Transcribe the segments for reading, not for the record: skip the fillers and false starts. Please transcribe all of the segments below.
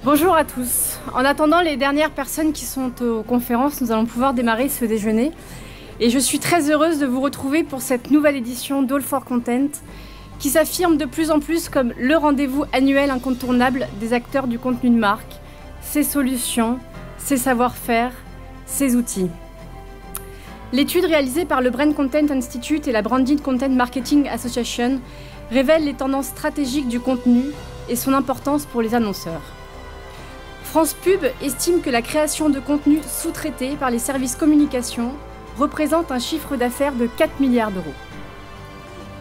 Bonjour à tous. En attendant les dernières personnes qui sont aux conférences, nous allons pouvoir démarrer ce déjeuner. Et je suis très heureuse de vous retrouver pour cette nouvelle édition d'All for Content qui s'affirme de plus en plus comme le rendez-vous annuel incontournable des acteurs du contenu de marque, ses solutions, ses savoir-faire, ses outils. L'étude réalisée par le Brand Content Institute et la Branded Content Marketing Association révèle les tendances stratégiques du contenu et son importance pour les annonceurs. France Pub estime que la création de contenu sous-traité par les services communication représente un chiffre d'affaires de 4 milliards d'euros.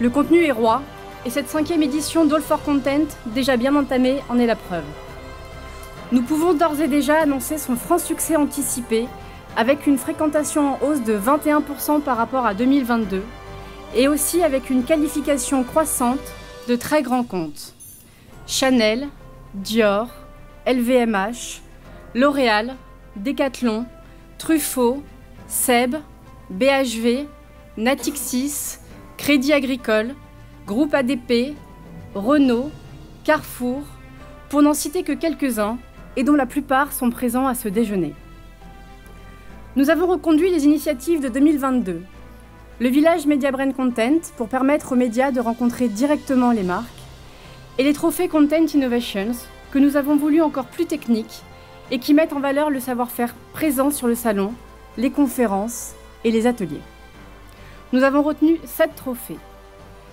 Le contenu est roi et cette 5e édition d'All for Content, déjà bien entamée, en est la preuve. Nous pouvons d'ores et déjà annoncer son franc succès anticipé avec une fréquentation en hausse de 21% par rapport à 2022 et aussi avec une qualification croissante de très grands comptes. Chanel, Dior, LVMH, L'Oréal, Decathlon, Truffaut, Seb, BHV, Natixis, Crédit Agricole, Groupe ADP, Renault, Carrefour, pour n'en citer que quelques-uns, et dont la plupart sont présents à ce déjeuner. Nous avons reconduit les initiatives de 2022. Le village Media Brand Content, pour permettre aux médias de rencontrer directement les marques, et les trophées Content Innovations, que nous avons voulu encore plus techniques et qui mettent en valeur le savoir-faire présent sur le salon, les conférences et les ateliers. Nous avons retenu 7 trophées.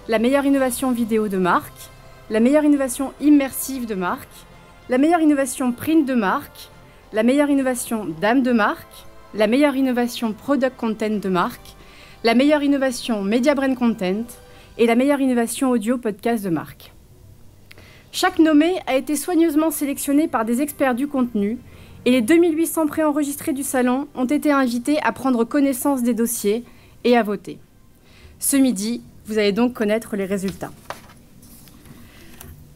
La meilleure innovation vidéo de marque, la meilleure innovation immersive de marque, la meilleure innovation print de marque, la meilleure innovation d'âme de marque, la meilleure innovation product content de marque, la meilleure innovation media brand content et la meilleure innovation audio podcast de marque. Chaque nommé a été soigneusement sélectionné par des experts du contenu et les 2800 préenregistrés du salon ont été invités à prendre connaissance des dossiers et à voter. Ce midi, vous allez donc connaître les résultats.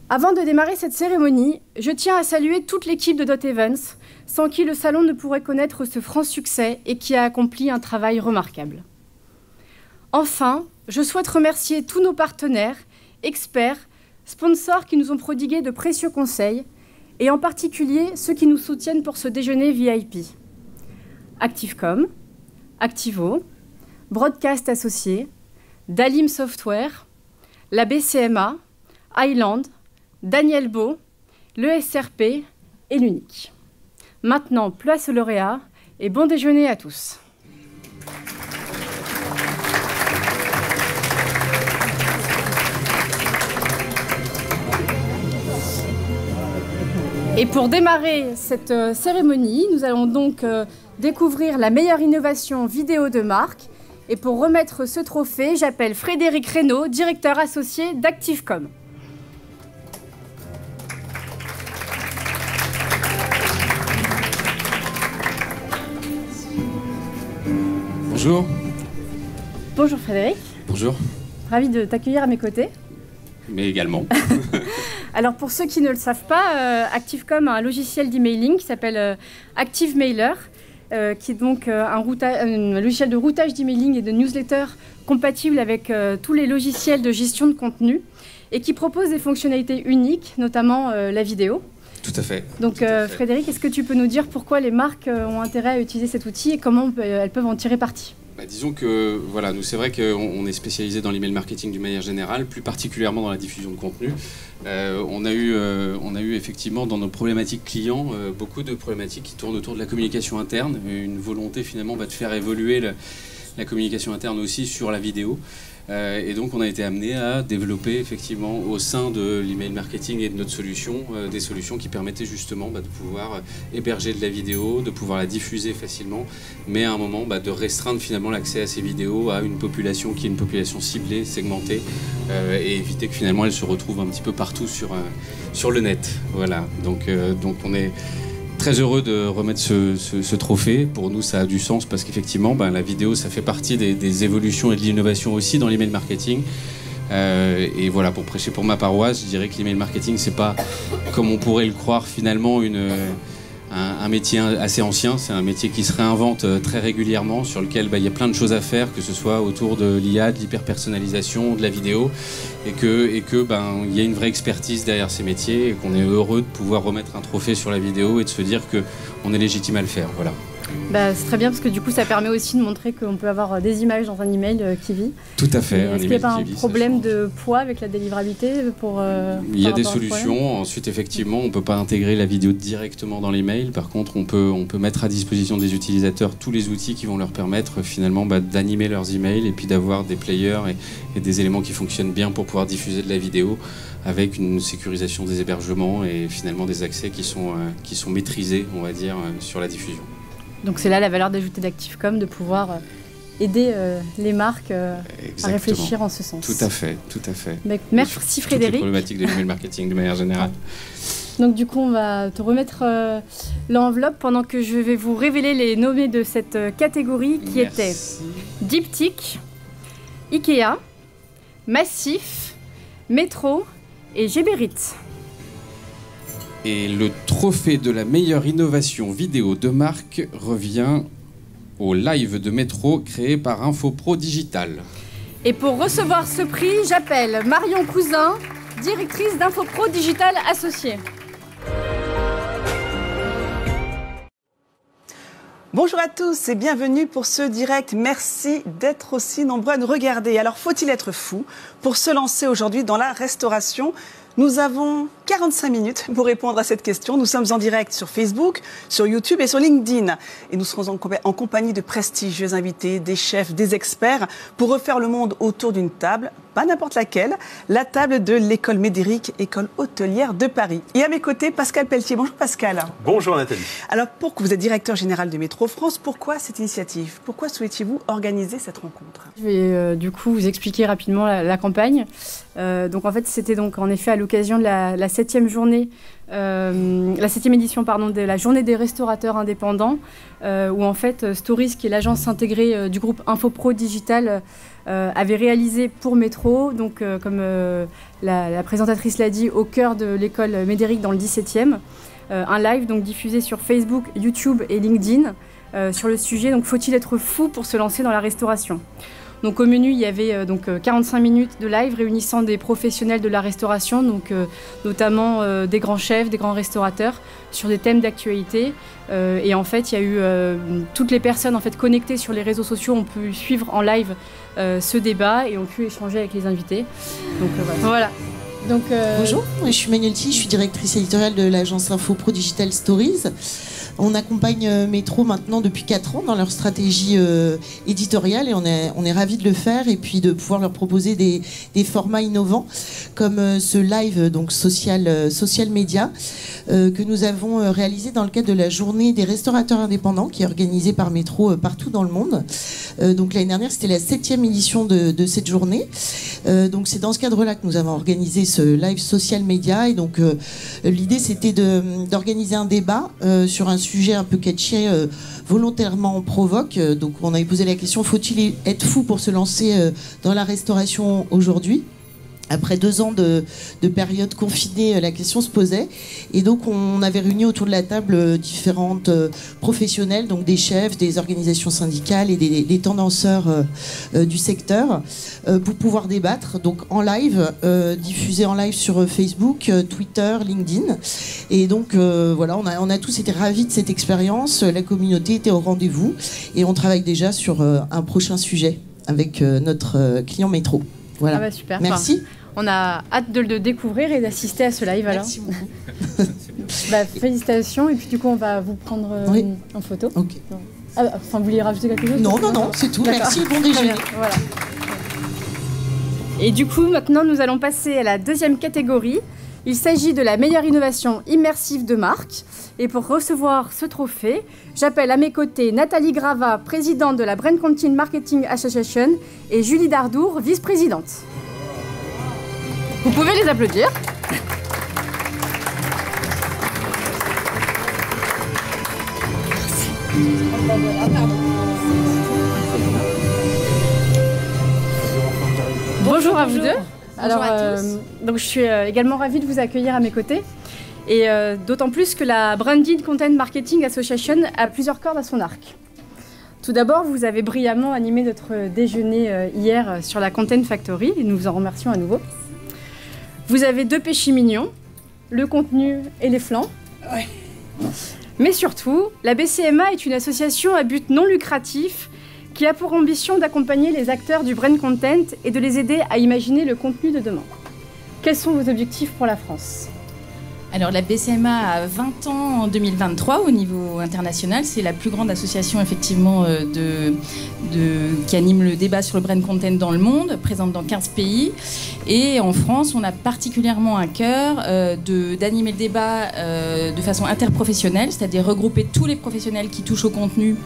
Avant de démarrer cette cérémonie, je tiens à saluer toute l'équipe de Dot Events, sans qui le salon ne pourrait connaître ce franc succès et qui a accompli un travail remarquable. Enfin, je souhaite remercier tous nos partenaires, experts, sponsors qui nous ont prodigué de précieux conseils, et en particulier ceux qui nous soutiennent pour ce déjeuner VIP. Activecom, Activo, Broadcast Associés, Dalim Software, la BCMA, Highland, Daniel Beau, l'ESRP et l'Unique. Maintenant, place au lauréat et bon déjeuner à tous. Et pour démarrer cette cérémonie, nous allons donc découvrir la meilleure innovation vidéo de marque. Et pour remettre ce trophée, j'appelle Frédéric Reynaud, directeur associé d'Activecom. Bonjour. Bonjour Frédéric. Bonjour. Ravi de t'accueillir à mes côtés. Mais également. Alors pour ceux qui ne le savent pas, Activecom a un logiciel d'emailing qui s'appelle ActiveMailer, qui est donc un logiciel de routage d'emailing et de newsletter compatible avec tous les logiciels de gestion de contenu et qui propose des fonctionnalités uniques, notamment la vidéo. Tout à fait. Donc Frédéric, est-ce que tu peux nous dire pourquoi les marques ont intérêt à utiliser cet outil et comment elles peuvent en tirer parti ? Disons que voilà, nous c'est vrai qu'on est spécialisé dans l'email marketing d'une manière générale, plus particulièrement dans la diffusion de contenu. On a eu effectivement dans nos problématiques clients beaucoup de problématiques qui tournent autour de la communication interne, une volonté finalement de faire évoluer la communication interne aussi sur la vidéo. Et donc on a été amené à développer effectivement au sein de l'email marketing et de notre solution des solutions qui permettaient justement de pouvoir héberger de la vidéo, de pouvoir la diffuser facilement, mais à un moment de restreindre finalement l'accès à ces vidéos à une population qui est une population ciblée, segmentée, et éviter que finalement elle se retrouve un petit peu partout sur le net. Voilà, donc on est très heureux de remettre ce trophée. Pour nous, ça a du sens parce qu'effectivement, la vidéo, ça fait partie des évolutions et de l'innovation aussi dans l'email marketing. Et voilà, pour prêcher pour ma paroisse, je dirais que l'email marketing, c'est pas, comme on pourrait le croire, finalement, un métier assez ancien, c'est un métier qui se réinvente très régulièrement, sur lequel il y a plein de choses à faire, que ce soit autour de l'IA, de l'hyper-personnalisation, de la vidéo, et que y a une vraie expertise derrière ces métiers, et qu'on est heureux de pouvoir remettre un trophée sur la vidéo et de se dire qu'on est légitime à le faire. Voilà. C'est très bien parce que du coup ça permet aussi de montrer qu'on peut avoir des images dans un email qui vit. Tout à fait. Est-ce qu'il n'y a pas un problème de poids avec la délivrabilité Il y a des solutions. Ensuite, effectivement, on ne peut pas intégrer la vidéo directement dans l'email. Par contre, on peut mettre à disposition des utilisateurs tous les outils qui vont leur permettre finalement d'animer leurs emails et puis d'avoir des players et des éléments qui fonctionnent bien pour pouvoir diffuser de la vidéo avec une sécurisation des hébergements et finalement des accès qui sont maîtrisés, on va dire, sur la diffusion. Donc c'est là la valeur d'ajoutée d'Activecom, de pouvoir aider les marques à réfléchir en ce sens. Tout à fait, tout à fait. Merci Frédéric. Toutes les problématiques de l'email marketing de manière générale. Donc du coup on va te remettre l'enveloppe pendant que je vais vous révéler les nommés de cette catégorie qui étaient Diptyque, Ikea, Massif, Métro et Géberit. Et le trophée de la meilleure innovation vidéo de marque revient au live de Métro créé par Infopro Digital. Et pour recevoir ce prix, j'appelle Marion Cousin, directrice d'Infopro Digital Associé. Bonjour à tous et bienvenue pour ce direct. Merci d'être aussi nombreux à nous regarder. Alors, faut-il être fou pour se lancer aujourd'hui dans la restauration ? Nous avons 45 minutes pour répondre à cette question. Nous sommes en direct sur Facebook, sur YouTube et sur LinkedIn. Et nous serons en compagnie de prestigieux invités, des chefs, des experts, pour refaire le monde autour d'une table, pas n'importe laquelle, la table de l'école Médéric, école hôtelière de Paris. Et à mes côtés, Pascal Pelletier. Bonjour Pascal. Bonjour Nathalie. Alors, vous êtes directeur général de Métro France, pourquoi cette initiative? Pourquoi souhaitiez-vous organiser cette rencontre? Je vais du coup vous expliquer rapidement la campagne. Donc en fait, c'était donc en effet à l'occasion de la 7e journée, la 7e édition de la journée des restaurateurs indépendants, où en fait Stories, qui est l'agence intégrée du groupe Infopro Digital, avait réalisé pour Métro, donc comme la présentatrice l'a dit, au cœur de l'école Médéric dans le 17e, un live donc diffusé sur Facebook, YouTube et LinkedIn sur le sujet. Donc faut-il être fou pour se lancer dans la restauration? Donc au menu, il y avait 45 minutes de live réunissant des professionnels de la restauration, donc notamment des grands chefs, des grands restaurateurs, sur des thèmes d'actualité. Et en fait, il y a eu toutes les personnes en fait connectées sur les réseaux sociaux ont pu suivre en live ce débat et ont pu échanger avec les invités. Donc voilà. Donc, bonjour, je suis Magnolti, je suis directrice éditoriale de l'agence Infopro Digital Stories. On accompagne Métro maintenant depuis 4 ans dans leur stratégie éditoriale et on est ravis de le faire et puis de pouvoir leur proposer des formats innovants comme ce live donc social média que nous avons réalisé dans le cadre de la journée des restaurateurs indépendants qui est organisée par Métro partout dans le monde. Donc l'année dernière, c'était la 7e édition de cette journée. Donc c'est dans ce cadre-là que nous avons organisé ce live social média et donc l'idée c'était d'organiser un débat sur un sujet un peu catchy, volontairement provoque. Donc on avait posé la question, faut-il être fou pour se lancer dans la restauration aujourd'hui ? Après 2 ans de période confinée, la question se posait. Et donc, on avait réuni autour de la table différentes professionnels, donc des chefs, des organisations syndicales et des tendanceurs du secteur, pour pouvoir débattre. Donc, en live, diffusé en live sur Facebook, Twitter, LinkedIn. Et donc, voilà, on a tous été ravis de cette expérience. La communauté était au rendez-vous. Et on travaille déjà sur un prochain sujet avec notre client Métro. Voilà. Ah bah super. Merci. On a hâte de le découvrir et d'assister à ce live. Merci alors. beaucoup. Félicitations. Et puis du coup, on va vous prendre en photo. Ok. Vous vouliez rajouter quelque chose? Non, c'est tout. Merci, bon déjeuner. Voilà. Et du coup, maintenant, nous allons passer à la 2e catégorie. Il s'agit de la meilleure innovation immersive de marque. Et pour recevoir ce trophée, j'appelle à mes côtés Nathalie Grava, présidente de la Brand Content Marketing Association, et Julie Dardour, vice-présidente. Vous pouvez les applaudir. Bonjour à vous deux. Alors, donc je suis également ravie de vous accueillir à mes côtés. Et d'autant plus que la Branded Content Marketing Association a plusieurs cordes à son arc. Tout d'abord, vous avez brillamment animé notre déjeuner hier sur la Content Factory, et nous vous en remercions à nouveau. Vous avez 2 péchés mignons, le contenu et les flancs. Ouais. Mais surtout, la BCMA est une association à but non lucratif qui a pour ambition d'accompagner les acteurs du brand content et de les aider à imaginer le contenu de demain. Quels sont vos objectifs pour la France ? Alors la BCMA a 20 ans en 2023 au niveau international. C'est la plus grande association effectivement qui anime le débat sur le brand content dans le monde, présente dans 15 pays. Et en France, on a particulièrement à cœur d'animer le débat de façon interprofessionnelle, c'est-à-dire regrouper tous les professionnels qui touchent au contenu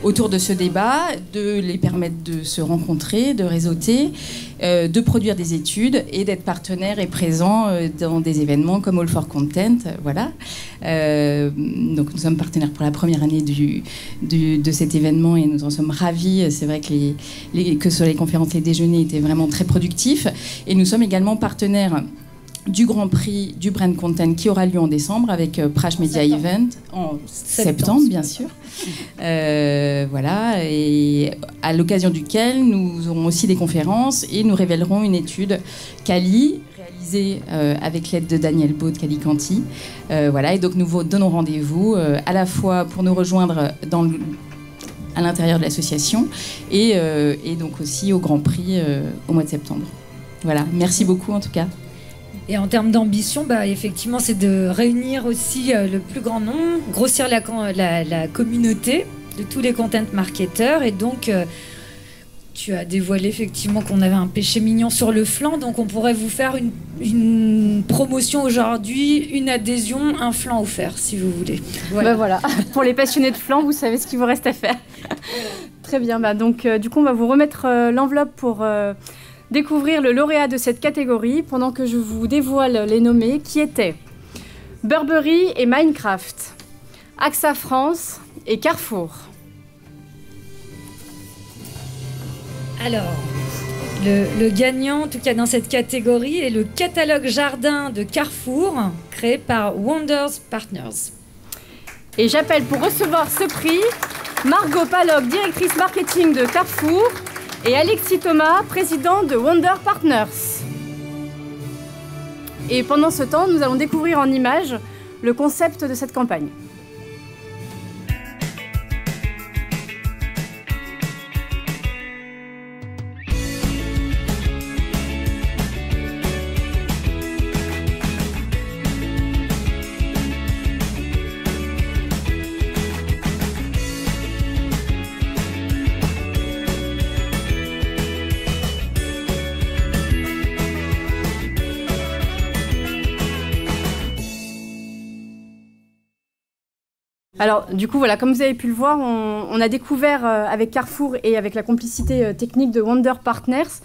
autour de ce débat, de les permettre de se rencontrer, de réseauter, de produire des études et d'être partenaire et présent dans des événements comme All for Content. Voilà. Donc nous sommes partenaires pour la première année de cet événement et nous en sommes ravis. C'est vrai que sur les conférences, les déjeuners étaient vraiment très productifs. Et nous sommes également partenaires du Grand Prix du Brand Content qui aura lieu en décembre avec Prash Media Event en septembre, bien sûr. Voilà, et à l'occasion duquel nous aurons aussi des conférences et nous révélerons une étude Cali réalisée avec l'aide de Daniel Beau de Calicanti. Voilà, et donc nous vous donnons rendez-vous à la fois pour nous rejoindre à l'intérieur de l'association et donc aussi au Grand Prix au mois de septembre. Voilà, merci beaucoup en tout cas. Et en termes d'ambition, effectivement, c'est de réunir aussi le plus grand nombre, grossir la communauté de tous les content marketeurs. Et donc, tu as dévoilé effectivement qu'on avait un péché mignon sur le flanc. Donc, on pourrait vous faire une promotion aujourd'hui, une adhésion, un flanc offert, si vous voulez. Voilà. Voilà. Pour les passionnés de flanc, vous savez ce qu'il vous reste à faire. Très bien. Donc, du coup, on va vous remettre l'enveloppe pour découvrir le lauréat de cette catégorie pendant que je vous dévoile les nommés qui étaient Burberry et Minecraft, AXA France et Carrefour. Alors, le gagnant, en tout cas dans cette catégorie, est le catalogue jardin de Carrefour, créé par Wonders Partners. Et j'appelle pour recevoir ce prix Margot Palloc, directrice marketing de Carrefour, et Alexis Thomas, président de Wonder Partners. Et pendant ce temps, nous allons découvrir en images le concept de cette campagne. Alors, du coup, voilà, comme vous avez pu le voir, on a découvert avec Carrefour et avec la complicité technique de Wonder Partners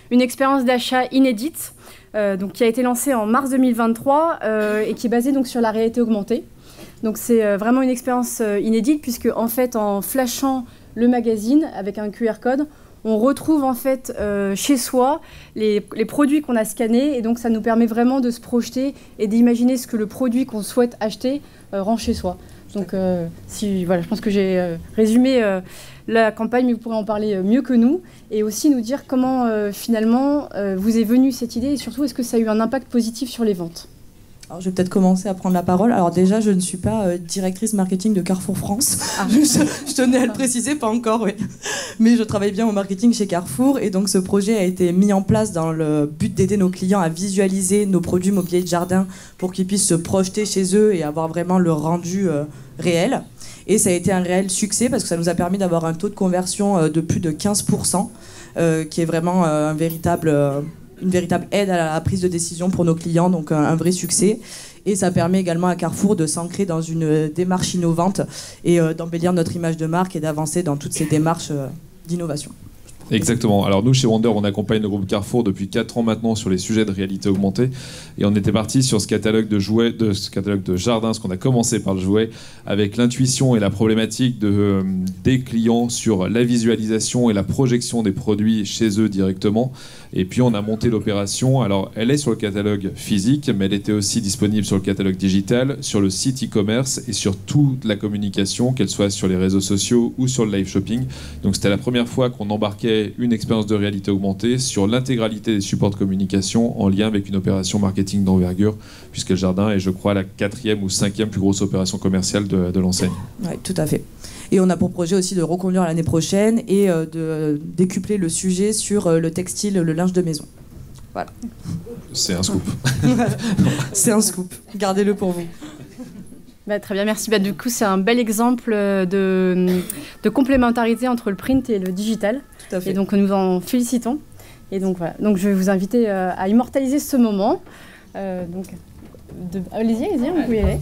une expérience d'achat inédite donc, qui a été lancée en mars 2023 et qui est basée donc, sur la réalité augmentée. Donc, c'est vraiment une expérience inédite puisque, en fait, en flashant le magazine avec un QR code, on retrouve en fait chez soi les produits qu'on a scannés et donc ça nous permet vraiment de se projeter et d'imaginer ce que le produit qu'on souhaite acheter rend chez soi. Donc, voilà, je pense que j'ai résumé la campagne, mais vous pourrez en parler mieux que nous et aussi nous dire comment finalement vous est venue cette idée et surtout est-ce que ça a eu un impact positif sur les ventes. Alors, je vais peut-être commencer à prendre la parole. Alors déjà, je ne suis pas directrice marketing de Carrefour France. Ah. Je tenais à le préciser, pas encore, oui. Mais je travaille bien au marketing chez Carrefour et donc ce projet a été mis en place dans le but d'aider nos clients à visualiser nos produits mobiliers de jardin pour qu'ils puissent se projeter chez eux et avoir vraiment le rendu réel. Et ça a été un réel succès parce que ça nous a permis d'avoir un taux de conversion de plus de 15%, qui est vraiment une véritable aide à la prise de décision pour nos clients, donc un vrai succès. Et ça permet également à Carrefour de s'ancrer dans une démarche innovante et d'embellir notre image de marque et d'avancer dans toutes ces démarches d'innovation. Exactement. Alors nous, chez Wonder, on accompagne le groupe Carrefour depuis 4 ans maintenant sur les sujets de réalité augmentée. Et on était parti sur ce catalogue de jouets, ce catalogue de jardin, ce qu'on a commencé par le jouet, avec l'intuition et la problématique des clients sur la visualisation et la projection des produits chez eux directement. Et puis on a monté l'opération. Alors elle est sur le catalogue physique, mais elle était aussi disponible sur le catalogue digital, sur le site e-commerce et sur toute la communication, qu'elle soit sur les réseaux sociaux ou sur le live shopping. Donc c'était la première fois qu'on embarquait une expérience de réalité augmentée sur l'intégralité des supports de communication en lien avec une opération marketing d'envergure, puisque le jardin est, je crois, la 4e ou 5e plus grosse opération commerciale de l'enseigne. Oui, tout à fait. Et on a pour projet aussi de reconduire l'année prochaine et de décupler le sujet sur le textile, le linge de maison. Voilà. C'est un scoop. C'est un scoop. Gardez-le pour vous. Très bien, merci. Du coup, c'est un bel exemple de complémentarité entre le print et le digital. Tout à fait. Et donc, nous en félicitons. Et donc, voilà. Donc, je vais vous inviter à immortaliser ce moment. Allez-y, vous pouvez y aller.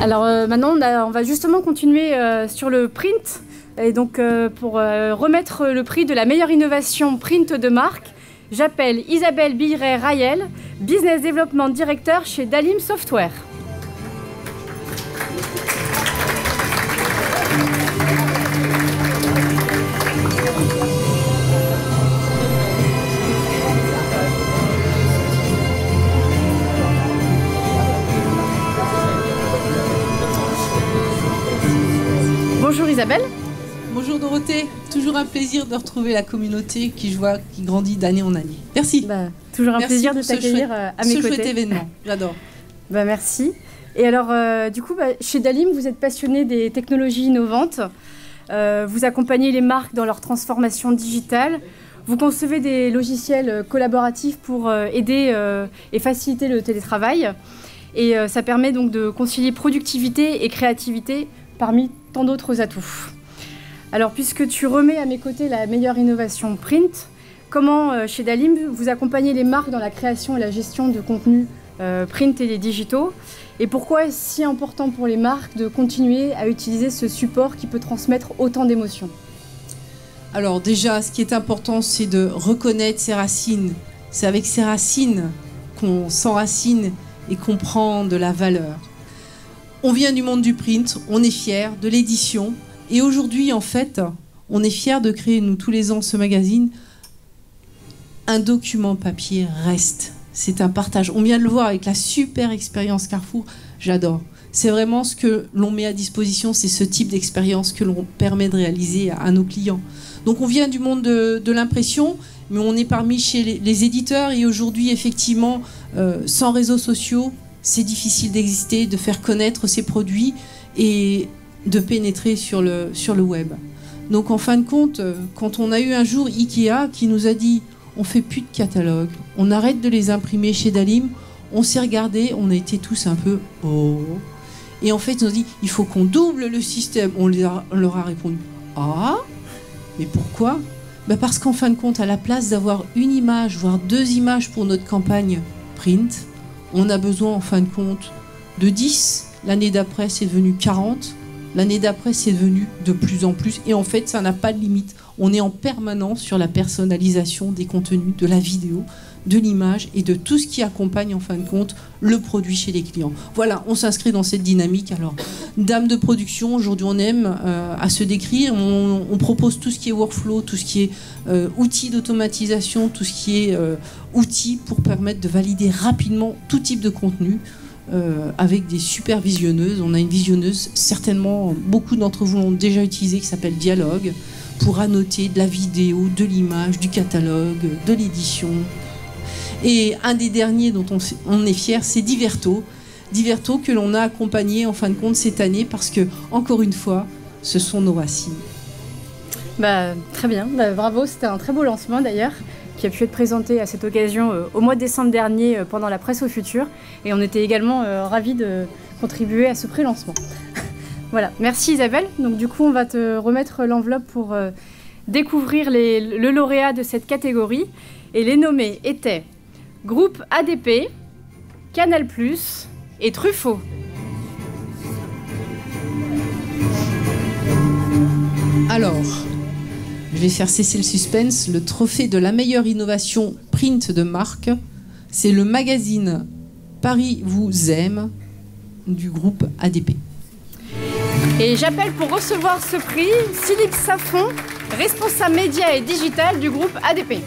Alors, maintenant, on va justement continuer sur le print. Et donc, pour remettre le prix de la meilleure innovation print de marque, j'appelle Isabelle Billeret-Rayel, Business Development Director chez Dalim Software. Bonjour Isabelle. Bonjour Dorothée, toujours un plaisir de retrouver la communauté qui, je vois, qui grandit d'année en année. Merci. Toujours un plaisir de t'accueillir à mes côtés. Ce chouette événement, j'adore. Merci. Et alors, du coup, chez Dalim, vous êtes passionné des technologies innovantes. Vous accompagnez les marques dans leur transformation digitale. Vous concevez des logiciels collaboratifs pour aider et faciliter le télétravail. Et ça permet donc de concilier productivité et créativité parmi tant d'autres atouts. Alors, puisque tu remets à mes côtés la meilleure innovation print, comment, chez Dalim, vous accompagnez les marques dans la création et la gestion de contenus print et les digitaux? Et pourquoi est-ce si important pour les marques de continuer à utiliser ce support qui peut transmettre autant d'émotions? Alors déjà, ce qui est important, c'est de reconnaître ses racines. C'est avec ses racines qu'on s'enracine et qu'on prend de la valeur. On vient du monde du print, on est fiers de l'édition. Et aujourd'hui, en fait, on est fiers de créer, nous, tous les ans, ce magazine. Un document papier reste. C'est un partage. On vient de le voir avec la super expérience Carrefour. J'adore. C'est vraiment ce que l'on met à disposition. C'est ce type d'expérience que l'on permet de réaliser à nos clients. Donc, on vient du monde de l'impression, mais on est parmi chez les éditeurs. Et aujourd'hui, effectivement, sans réseaux sociaux, c'est difficile d'exister, de faire connaître ces produits et de pénétrer sur le web. Donc en fin de compte, quand on a eu un jour Ikea qui nous a dit on fait plus de catalogue, on arrête de les imprimer chez Dalim, on s'est regardé, on a été tous un peu oh. Et en fait ils nous ont dit il faut qu'on double le système. On leur a répondu ah, mais pourquoi? Parce qu'en fin de compte, à la place d'avoir une image, voire 2 images pour notre campagne print, on a besoin en fin de compte de 10. L'année d'après c'est devenu 40. L'année d'après, c'est devenu de plus en plus. Et en fait, ça n'a pas de limite. On est en permanence sur la personnalisation des contenus, de la vidéo, de l'image et de tout ce qui accompagne, en fin de compte, le produit chez les clients. Voilà, on s'inscrit dans cette dynamique. Alors, dame de production, aujourd'hui, on aime à se décrire. On propose tout ce qui est workflow, tout ce qui est outils d'automatisation, tout ce qui est outils pour permettre de valider rapidement tout type de contenu. Avec des super visionneuses. On a une visionneuse, certainement beaucoup d'entre vous l'ont déjà utilisée, qui s'appelle Dialogue, pour annoter de la vidéo, de l'image, du catalogue, de l'édition. Et un des derniers dont on est fier, c'est Diverto. Diverto que l'on a accompagné en fin de compte cette année parce que, encore une fois, ce sont nos racines. Très bien, bravo, c'était un très beau lancement d'ailleurs, qui a pu être présenté à cette occasion au mois de décembre dernier pendant la presse au futur. Et on était également ravis de contribuer à ce pré-lancement. Voilà, merci Isabelle. Donc du coup, on va te remettre l'enveloppe pour découvrir le lauréat de cette catégorie. Et les nommés étaient Groupe ADP, Canal+, et Truffaut. Alors, je vais faire cesser le suspense. Le trophée de la meilleure innovation print de marque, c'est le magazine Paris vous aime du groupe ADP. Et j'appelle pour recevoir ce prix Sylvie Safon, responsable média et digital du groupe ADP.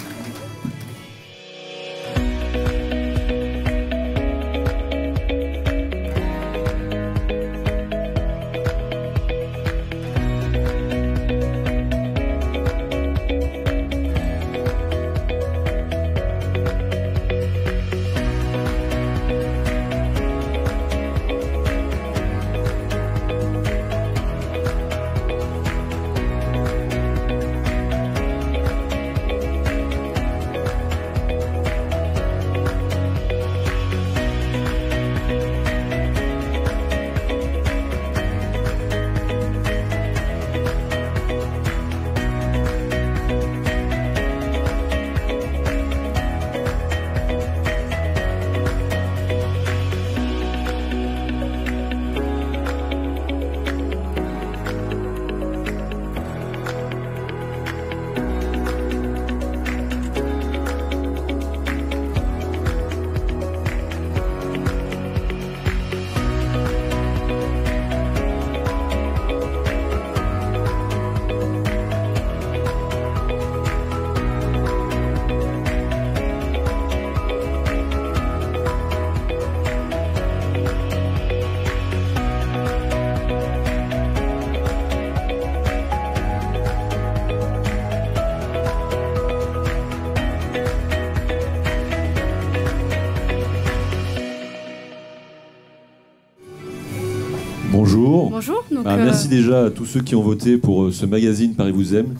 Bonjour. Bonjour. Donc, merci déjà à tous ceux qui ont voté pour ce magazine Paris vous aime.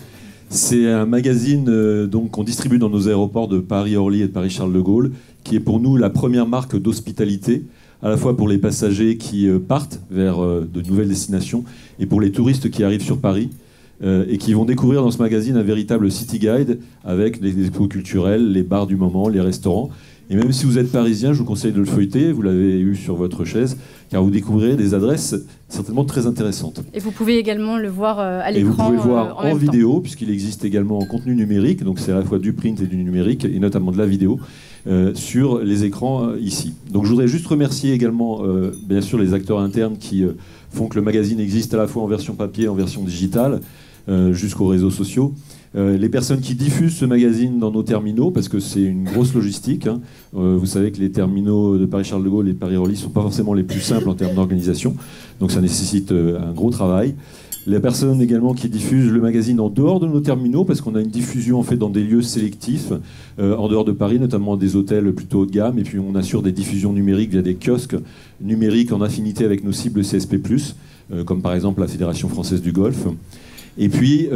C'est un magazine donc qu'on distribue dans nos aéroports de Paris-Orly et de Paris-Charles de Gaulle, qui est pour nous la première marque d'hospitalité, à la fois pour les passagers qui partent vers de nouvelles destinations et pour les touristes qui arrivent sur Paris et qui vont découvrir dans ce magazine un véritable city guide avec les expos culturels, les bars du moment, les restaurants. Et même si vous êtes parisien, je vous conseille de le feuilleter, vous l'avez eu sur votre chaise, car vous découvrirez des adresses certainement très intéressantes. Et vous pouvez également le voir à l'écran. Et vous pouvez le voir en vidéo, puisqu'il existe également en contenu numérique, donc c'est à la fois du print et du numérique, et notamment de la vidéo, sur les écrans ici. Donc je voudrais juste remercier également, bien sûr, les acteurs internes qui font que le magazine existe à la fois en version papier et en version digitale, jusqu'aux réseaux sociaux. Les personnes qui diffusent ce magazine dans nos terminaux, parce que c'est une grosse logistique. Hein. Vous savez que les terminaux de Paris-Charles de Gaulle et de Paris-Orly ne sont pas forcément les plus simples en termes d'organisation, donc ça nécessite un gros travail. Les personnes également qui diffusent le magazine en dehors de nos terminaux, parce qu'on a une diffusion en fait dans des lieux sélectifs, en dehors de Paris, notamment des hôtels plutôt haut de gamme, et puis on assure des diffusions numériques via des kiosques numériques en affinité avec nos cibles CSP+, comme par exemple la Fédération française du golf. Et puis,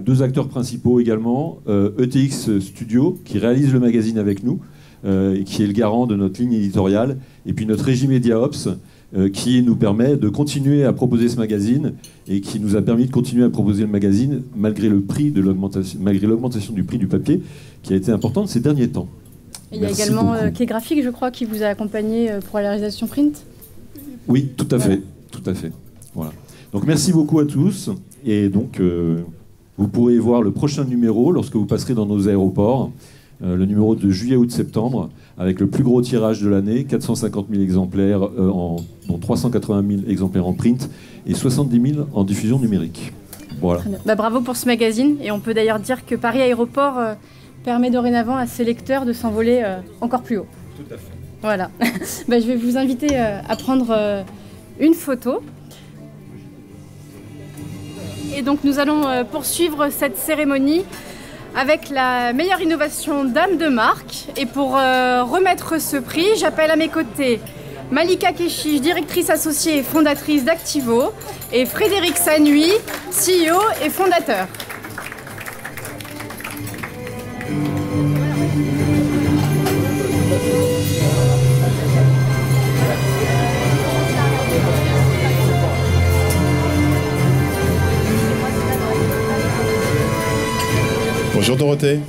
deux acteurs principaux également, ETX Studio, qui réalise le magazine avec nous, et qui est le garant de notre ligne éditoriale, et puis notre régie Mediaops, qui nous permet de continuer à proposer ce magazine, et qui nous a permis de continuer à proposer le magazine malgré l'augmentation du prix du papier, qui a été importante ces derniers temps. Et il y a également Quai Graphique, je crois, qui vous a accompagné pour la réalisation print. Oui, tout à fait, tout à fait. Voilà. Donc merci beaucoup à tous. Et donc, vous pourrez voir le prochain numéro lorsque vous passerez dans nos aéroports, le numéro de juillet, août, septembre, avec le plus gros tirage de l'année, 450 000 exemplaires, dont 380 000 exemplaires en print et 70 000 en diffusion numérique. Voilà. Bravo pour ce magazine. Et on peut d'ailleurs dire que Paris Aéroport permet dorénavant à ses lecteurs de s'envoler encore plus haut. Tout à fait. Voilà. Je vais vous inviter à prendre une photo. Et donc nous allons poursuivre cette cérémonie avec la meilleure innovation dame de marque. Et pour remettre ce prix, j'appelle à mes côtés Malika Keshish, directrice associée et fondatrice d'Activo, et Frédéric Sanui, CEO et fondateur. Bonjour Dorothée.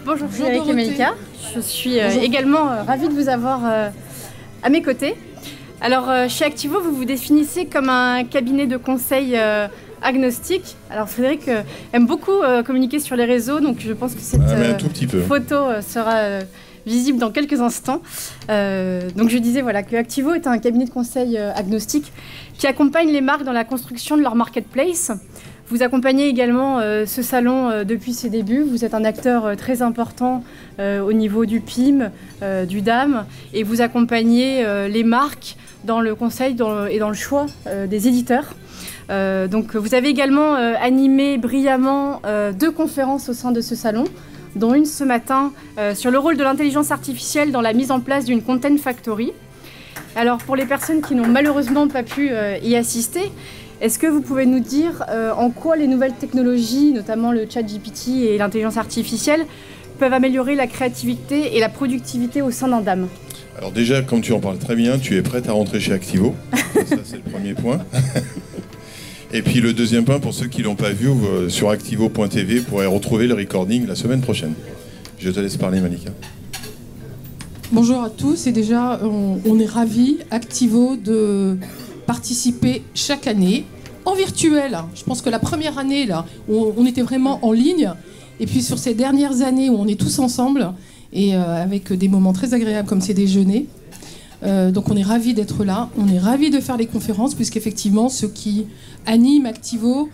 Bonjour Frédéric et Malika. Je suis également ravie de vous avoir à mes côtés. Alors, chez Activo, vous vous définissez comme un cabinet de conseil agnostique. Alors, Frédéric aime beaucoup communiquer sur les réseaux, donc je pense que cette photo sera visible dans quelques instants. Donc, je disais voilà, que Activo est un cabinet de conseil agnostique qui accompagne les marques dans la construction de leur marketplace. Vous accompagnez également ce salon depuis ses débuts. Vous êtes un acteur très important au niveau du PIM, du DAM, et vous accompagnez les marques dans le conseil et dans le choix des éditeurs. Donc vous avez également animé brillamment 2 conférences au sein de ce salon, dont une ce matin sur le rôle de l'intelligence artificielle dans la mise en place d'une Content Factory. Alors pour les personnes qui n'ont malheureusement pas pu y assister, est-ce que vous pouvez nous dire en quoi les nouvelles technologies, notamment le ChatGPT et l'intelligence artificielle, peuvent améliorer la créativité et la productivité au sein d'un DAM? Alors déjà, comme tu en parles très bien, tu es prête à rentrer chez Activo. Ça, c'est le premier point. Et puis le deuxième point, pour ceux qui ne l'ont pas vu, sur activo.tv, vous pourrez retrouver le recording la semaine prochaine. Je te laisse parler, Malika. Bonjour à tous, et déjà, on est ravis, Activo, de participer chaque année en virtuel. Je pense que la première année, là, on était vraiment en ligne, et puis sur ces dernières années où on est tous ensemble, et avec des moments très agréables comme ces déjeuners. Donc on est ravis d'être là, on est ravis de faire les conférences, puisqu'effectivement, ce qui anime Activo,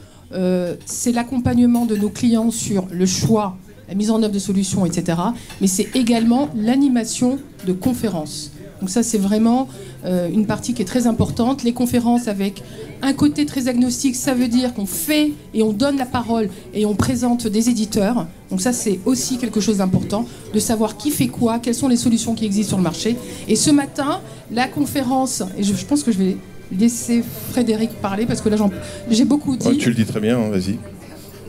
c'est l'accompagnement de nos clients sur le choix, la mise en œuvre de solutions, etc. Mais c'est également l'animation de conférences. Donc ça, c'est vraiment une partie qui est très importante. Les conférences avec un côté très agnostique, ça veut dire qu'on fait et on donne la parole et on présente des éditeurs. Donc ça, c'est aussi quelque chose d'important, de savoir qui fait quoi, quelles sont les solutions qui existent sur le marché. Et ce matin, la conférence, et je pense que je vais laisser Frédéric parler, parce que là, j'ai beaucoup dit. Oh, tu le dis très bien, hein, vas-y.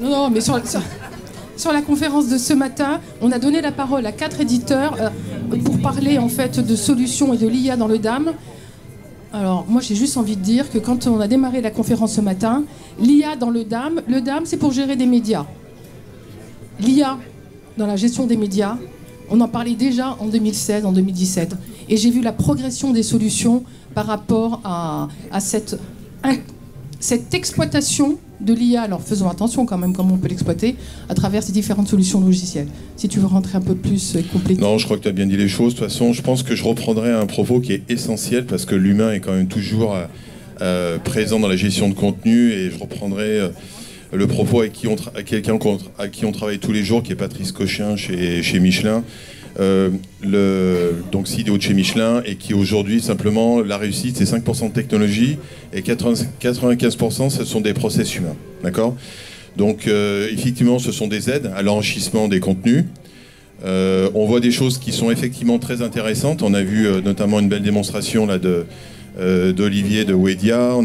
Non, mais sur la conférence de ce matin, on a donné la parole à 4 éditeurs pour parler en fait de solutions et de l'IA dans le DAM. Alors moi j'ai juste envie de dire que quand on a démarré la conférence ce matin, l'IA dans le DAM c'est pour gérer des médias. L'IA dans la gestion des médias, on en parlait déjà en 2016, en 2017. Et j'ai vu la progression des solutions par rapport à cette exploitation de l'IA, alors faisons attention quand même comment on peut l'exploiter à travers ces différentes solutions logicielles. Si tu veux rentrer un peu plus complet. Non, je crois que tu as bien dit les choses. De toute façon, je pense que je reprendrai un propos qui est essentiel, parce que l'humain est quand même toujours présent dans la gestion de contenu, et je reprendrai le propos à quelqu'un à qui on travaille tous les jours, qui est Patrice Cochin chez Michelin. Donc CEO de chez Michelin, et qui aujourd'hui simplement la réussite c'est 5% de technologie et 95% ce sont des process humains, d'accord? Donc effectivement ce sont des aides à l'enrichissement des contenus. On voit des choses qui sont effectivement très intéressantes. On a vu notamment une belle démonstration là d'Olivier de Wedia.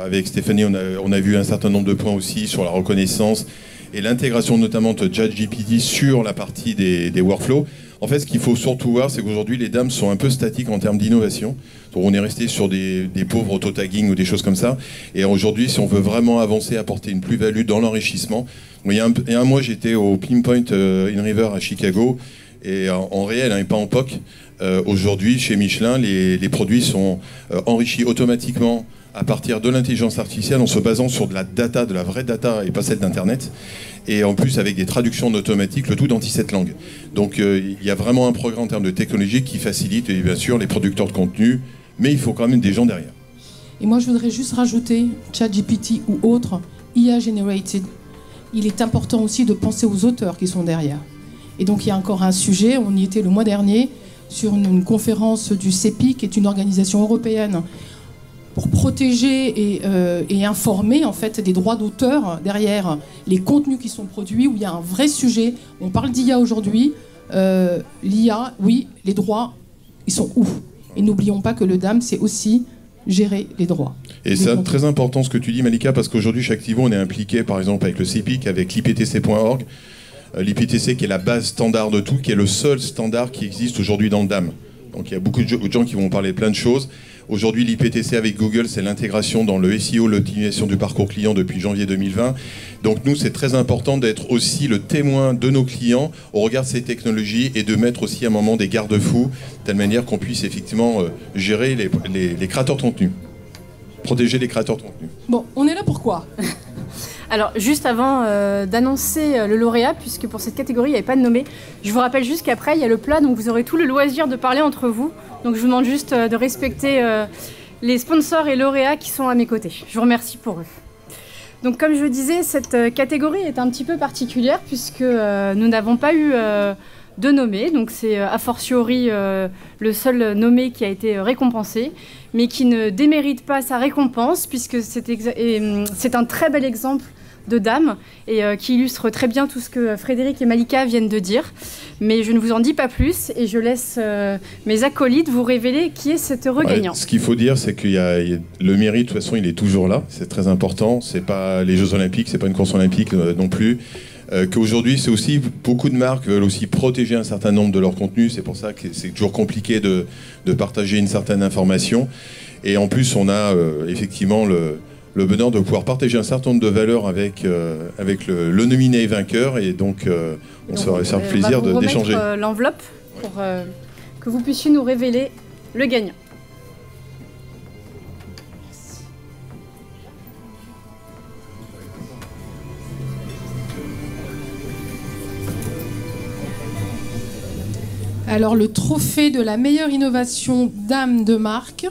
Avec Stéphanie on a vu un certain nombre de points aussi sur la reconnaissance et l'intégration notamment de ChatGPT sur la partie des workflows. En fait, ce qu'il faut surtout voir, c'est qu'aujourd'hui, les DAM sont un peu statiques en termes d'innovation. Donc, on est resté sur des pauvres auto-tagging ou des choses comme ça. Et aujourd'hui, si on veut vraiment avancer, apporter une plus-value dans l'enrichissement. Il y a un mois, j'étais au Pinpoint In River à Chicago, et en réel, et pas en POC. Aujourd'hui, chez Michelin, les produits sont enrichis automatiquement à partir de l'intelligence artificielle, en se basant sur de la data, de la vraie data, et pas celle d'Internet. Et en plus avec des traductions en automatique, le tout dans 17 langues. Donc il y a vraiment un progrès en termes de technologie qui facilite, et bien sûr, les producteurs de contenu, mais il faut quand même des gens derrière. Et moi, je voudrais juste rajouter, ChatGPT ou autre, IA Generated, il est important aussi de penser aux auteurs qui sont derrière. Et donc il y a encore un sujet, on y était le mois dernier, sur une conférence du CEPI, qui est une organisation européenne, pour protéger et informer en fait des droits d'auteur derrière les contenus qui sont produits, où il y a un vrai sujet. On parle d'IA aujourd'hui. L'IA, oui, les droits, ils sont où? Et n'oublions pas que le DAM, c'est aussi gérer les droits. Et c'est très important ce que tu dis, Malika, parce qu'aujourd'hui, chez Activo, on est impliqué par exemple avec le CEPIC, avec l'IPTC.org. L'IPTC qui est la base standard de tout, qui est le seul standard qui existe aujourd'hui dans le DAM. Donc il y a beaucoup de gens qui vont parler de plein de choses. Aujourd'hui, l'IPTC avec Google, c'est l'intégration dans le SEO, l'optimisation du parcours client depuis janvier 2020. Donc nous, c'est très important d'être aussi le témoin de nos clients au regard de ces technologies et de mettre aussi à un moment des garde-fous, de telle manière qu'on puisse effectivement gérer les créateurs de contenu, protéger les créateurs de contenu. Bon, on est là pourquoi? Alors, juste avant d'annoncer le lauréat, puisque pour cette catégorie, il n'y avait pas de nommé, je vous rappelle juste qu'après, il y a le plat, donc vous aurez tout le loisir de parler entre vous. Donc, je vous demande juste de respecter les sponsors et lauréats qui sont à mes côtés. Je vous remercie pour eux. Donc, comme je le disais, cette catégorie est un petit peu particulière, puisque nous n'avons pas eu de nommé. Donc, c'est a fortiori le seul nommé qui a été récompensé, mais qui ne démérite pas sa récompense, puisque c'est un très bel exemple de dame et qui illustre très bien tout ce que Frédéric et Malika viennent de dire. Mais je ne vous en dis pas plus et je laisse mes acolytes vous révéler qui est cet heureux gagnant. Ce qu'il faut dire, c'est qu'il y a le mérite, de toute façon, il est toujours là. C'est très important. C'est pas les Jeux Olympiques, c'est pas une course olympique non plus. Qu'aujourd'hui, c'est aussi beaucoup de marques veulent aussi protéger un certain nombre de leurs contenus. C'est pour ça que c'est toujours compliqué de partager une certaine information. Et en plus, on a effectivement le bonheur de pouvoir partager un certain nombre de valeurs avec le nominé et vainqueur. Et donc, on se faire le plaisir d'échanger. L'enveloppe pour que vous puissiez nous révéler le gagnant. Alors, le trophée de la meilleure innovation dame de marque,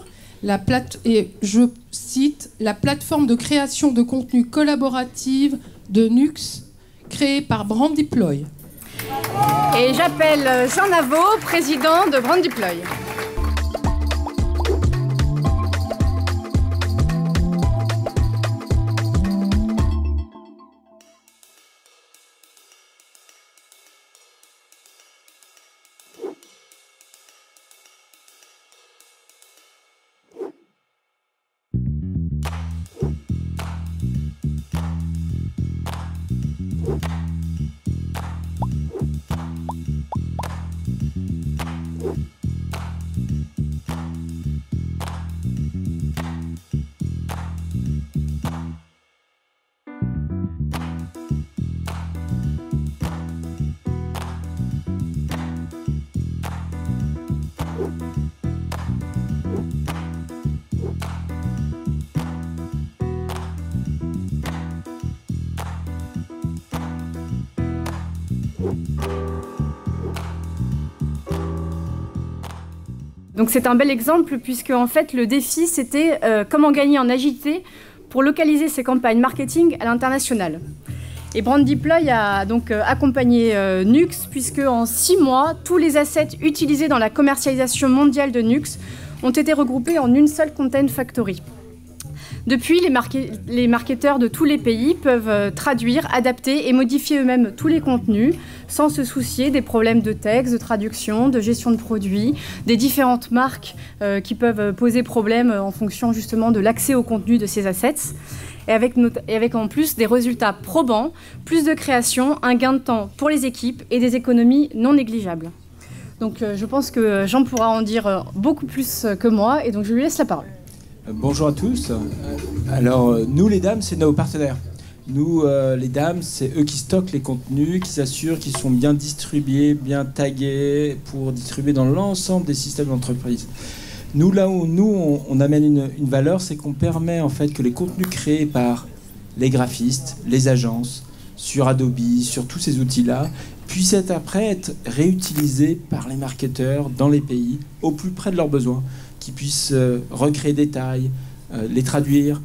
et je cite, la plateforme de création de contenu collaborative de Nux, créée par Brandiploy. Et j'appelle Jean Naveau, président de Brandiploy. Donc c'est un bel exemple puisque en fait le défi c'était comment gagner en agilité pour localiser ses campagnes marketing à l'international. Et Brandiploy a donc accompagné Nux puisque en 6 mois, tous les assets utilisés dans la commercialisation mondiale de Nux ont été regroupés en une seule Content Factory. Depuis, les marketeurs de tous les pays peuvent traduire, adapter et modifier eux-mêmes tous les contenus sans se soucier des problèmes de texte, de traduction, de gestion de produits, des différentes marques qui peuvent poser problème en fonction justement de l'accès au contenu de ces assets. Et avec en plus des résultats probants, plus de création, un gain de temps pour les équipes et des économies non négligeables. Donc je pense que Jean pourra en dire beaucoup plus que moi et donc je lui laisse la parole. Bonjour à tous. Alors, nous, les dames, c'est nos partenaires. Nous, les dames, c'est eux qui stockent les contenus, qui s'assurent qu'ils sont bien distribués, bien tagués pour distribuer dans l'ensemble des systèmes d'entreprise. Nous, là où on amène une valeur, c'est qu'on permet en fait que les contenus créés par les graphistes, les agences, sur Adobe, sur tous ces outils-là, puissent après être réutilisés par les marketeurs dans les pays au plus près de leurs besoins, qui puissent recréer des tailles, les traduire,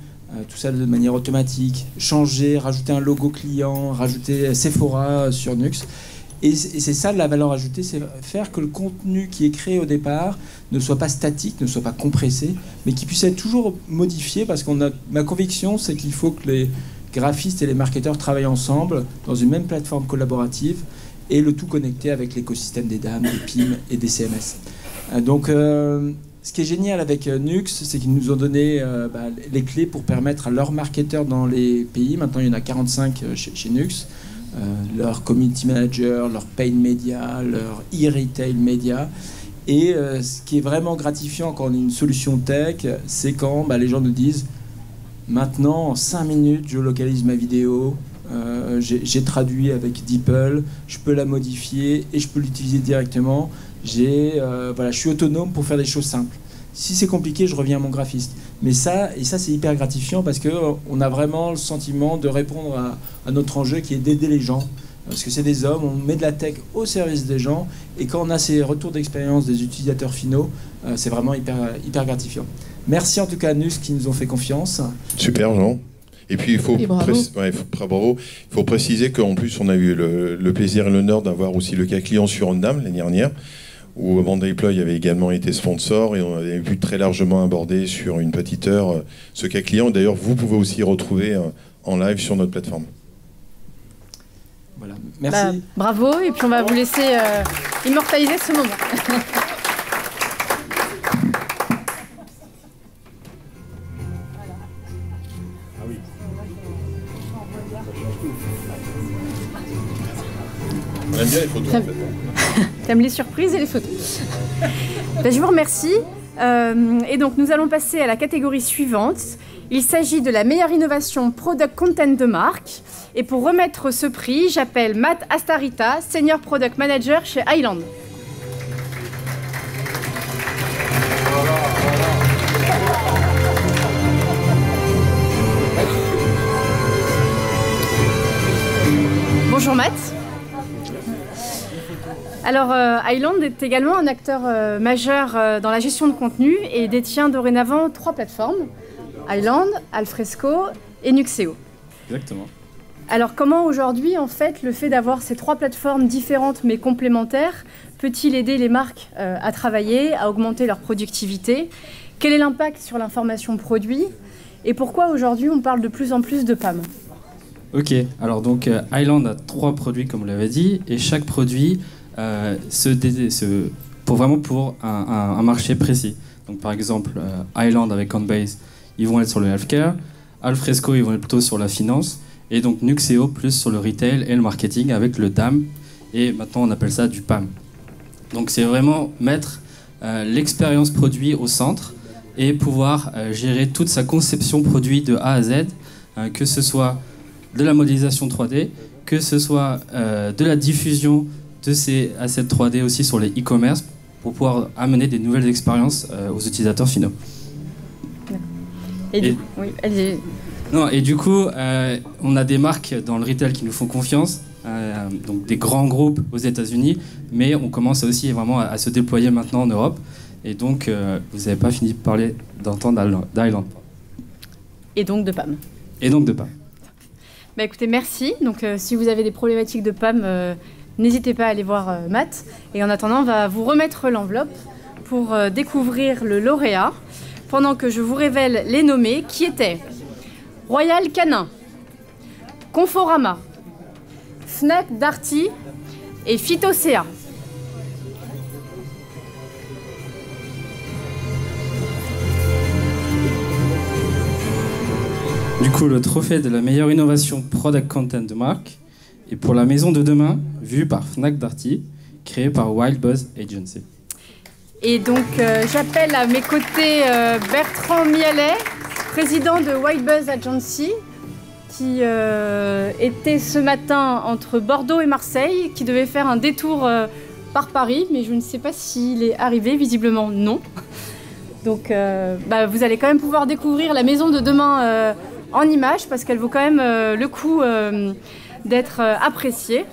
tout ça de manière automatique, changer, rajouter un logo client, rajouter Sephora sur Nux. Et c'est ça la valeur ajoutée, c'est faire que le contenu qui est créé au départ ne soit pas statique, ne soit pas compressé, mais qui puisse être toujours modifié, parce ma conviction, c'est qu'il faut que les graphistes et les marketeurs travaillent ensemble dans une même plateforme collaborative et le tout connecté avec l'écosystème des dames, des PIM et des CMS. Donc, ce qui est génial avec Nux, c'est qu'ils nous ont donné les clés pour permettre à leurs marketeurs dans les pays, maintenant il y en a 45 chez Nux, leur community manager, leur paid media, leur e-retail media, Et ce qui est vraiment gratifiant quand on a une solution tech, c'est quand les gens nous disent maintenant, en 5 minutes, je localise ma vidéo, j'ai traduit avec DeepL, je peux la modifier et je peux l'utiliser directement. Je suis autonome pour faire des choses simples. Si c'est compliqué, je reviens à mon graphiste. Mais ça c'est hyper gratifiant parce qu'on a vraiment le sentiment de répondre à notre enjeu qui est d'aider les gens. Parce que c'est des hommes, on met de la tech au service des gens, et quand on a ces retours d'expérience des utilisateurs finaux, c'est vraiment hyper gratifiant. Merci en tout cas à NUS qui nous ont fait confiance. Super Jean. Et puis il faut préciser qu'en plus on a eu le plaisir et l'honneur d'avoir aussi le cas client sur Ondam l'année dernière, où Mandeploy avait également été sponsor, et on avait pu très largement aborder sur une petite heure ce cas client. D'ailleurs, vous pouvez aussi retrouver en live sur notre plateforme. Voilà. Merci. Bravo, et puis on va vous laisser immortaliser ce moment. On aime bien les photos, en fait. T'aimes les surprises et les photos. Je vous remercie. Et donc, nous allons passer à la catégorie suivante. Il s'agit de la meilleure innovation Product Content de marque. Et pour remettre ce prix, j'appelle Matt Astarita, Senior Product Manager chez Highland. Bonjour Matt. Alors, Highland est également un acteur majeur dans la gestion de contenu et détient dorénavant 3 plateformes. Highland, Alfresco et Nuxeo. Exactement. Alors comment aujourd'hui, en fait, le fait d'avoir ces 3 plateformes différentes mais complémentaires peut-il aider les marques à travailler, à augmenter leur productivité? Quel est l'impact sur l'information produit? Et pourquoi aujourd'hui on parle de plus en plus de PAM? Ok, alors donc Highland a 3 produits comme vous l'avez dit, et chaque produit pour un marché précis. Donc par exemple, Highland avec Coinbase, ils vont être sur le healthcare, Alfresco, ils vont être plutôt sur la finance, et donc Nuxeo plus sur le retail et le marketing avec le DAM, et maintenant on appelle ça du PAM. Donc c'est vraiment mettre l'expérience produit au centre et pouvoir gérer toute sa conception produit de A à Z, que ce soit de la modélisation 3D, que ce soit de la diffusion de ces assets 3D aussi sur les e-commerce pour pouvoir amener des nouvelles expériences aux utilisateurs finaux. Et du coup, on a des marques dans le retail qui nous font confiance, donc des grands groupes aux États-Unis, mais on commence aussi vraiment à se déployer maintenant en Europe. Et donc, vous n'avez pas fini d'entendre d'Highland. Et donc de PAM. Et donc de PAM. Bah écoutez, merci. Donc si vous avez des problématiques de PAM, n'hésitez pas à aller voir Matt. Et en attendant, on va vous remettre l'enveloppe pour découvrir le lauréat, pendant que je vous révèle les nommés qui étaient Royal Canin, Conforama, Fnac Darty et Phytocea. Du coup, le trophée de la meilleure innovation Product Content de marque est pour la maison de demain, vue par Fnac Darty, créée par Wild Buzz Agency. Et donc, j'appelle à mes côtés Bertrand Mialet, président de Wild Buzz Agency, qui était ce matin entre Bordeaux et Marseille, qui devait faire un détour par Paris, mais je ne sais pas s'il est arrivé, visiblement non. Donc, vous allez quand même pouvoir découvrir la maison de demain en images, parce qu'elle vaut quand même le coup d'être appréciée.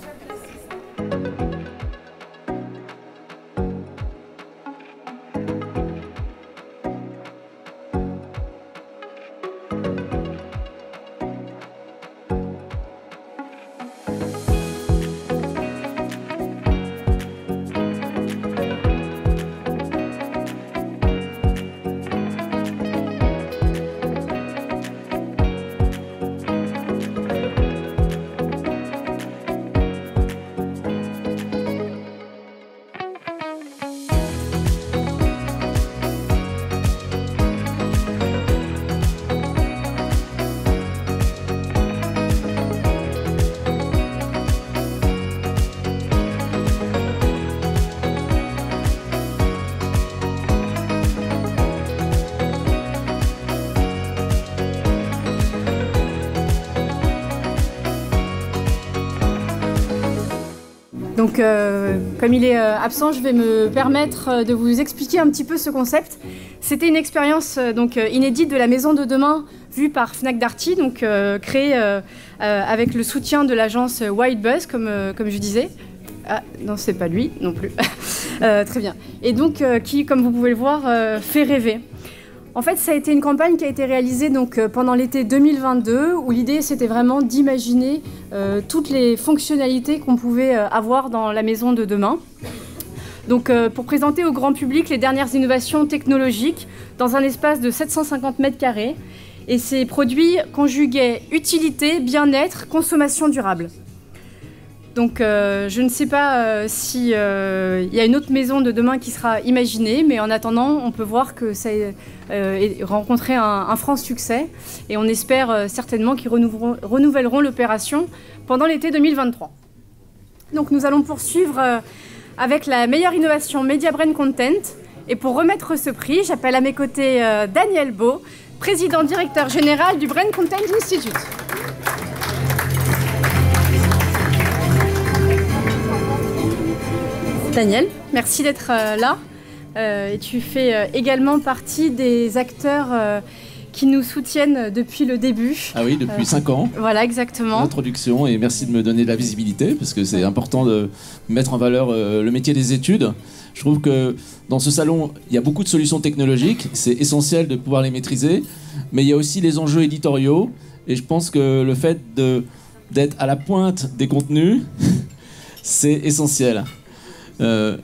Donc, comme il est absent, je vais me permettre de vous expliquer un petit peu ce concept. C'était une expérience inédite de la Maison de Demain vue par Fnac Darty, donc créée avec le soutien de l'agence White Buzz, comme je disais. Ah, non, c'est pas lui non plus. Très bien. Et donc, qui, comme vous pouvez le voir, fait rêver. En fait, ça a été une campagne qui a été réalisée pendant l'été 2022, où l'idée, c'était vraiment d'imaginer toutes les fonctionnalités qu'on pouvait avoir dans la maison de demain. Donc, pour présenter au grand public les dernières innovations technologiques dans un espace de 750 mètres carrés. Et ces produits conjuguaient utilité, bien-être, consommation durable. Donc je ne sais pas s'il y a une autre maison de demain qui sera imaginée, mais en attendant, on peut voir que ça a rencontré un franc succès et on espère certainement qu'ils renouvelleront l'opération pendant l'été 2023. Donc nous allons poursuivre avec la meilleure innovation Media Brain Content. Et pour remettre ce prix, j'appelle à mes côtés Daniel Beau, président directeur général du Brain Content Institute. Daniel, merci d'être là. Et tu fais également partie des acteurs qui nous soutiennent depuis le début. Ah oui, depuis 5 ans. Voilà, exactement. L'introduction, et merci de me donner de la visibilité, parce que c'est important de mettre en valeur le métier des études. Je trouve que dans ce salon, il y a beaucoup de solutions technologiques, c'est essentiel de pouvoir les maîtriser, mais il y a aussi les enjeux éditoriaux, et je pense que le fait d'être à la pointe des contenus, c'est essentiel.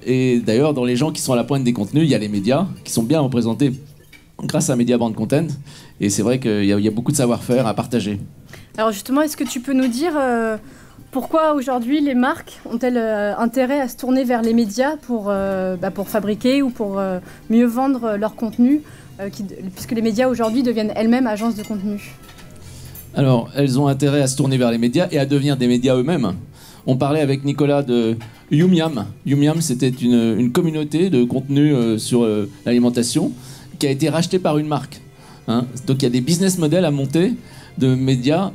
Et d'ailleurs, dans les gens qui sont à la pointe des contenus, il y a les médias qui sont bien représentés grâce à Media Brain Content. Et c'est vrai qu'il y a beaucoup de savoir-faire à partager. Alors justement, est-ce que tu peux nous dire pourquoi aujourd'hui les marques ont-elles intérêt à se tourner vers les médias pour fabriquer ou pour mieux vendre leur contenu, puisque les médias aujourd'hui deviennent elles-mêmes agences de contenu? Alors, elles ont intérêt à se tourner vers les médias et à devenir des médias eux-mêmes. On parlait avec Nicolas de Yumiam. Yumiam, c'était une communauté de contenu sur l'alimentation qui a été rachetée par une marque. Hein. Donc il y a des business models à monter de médias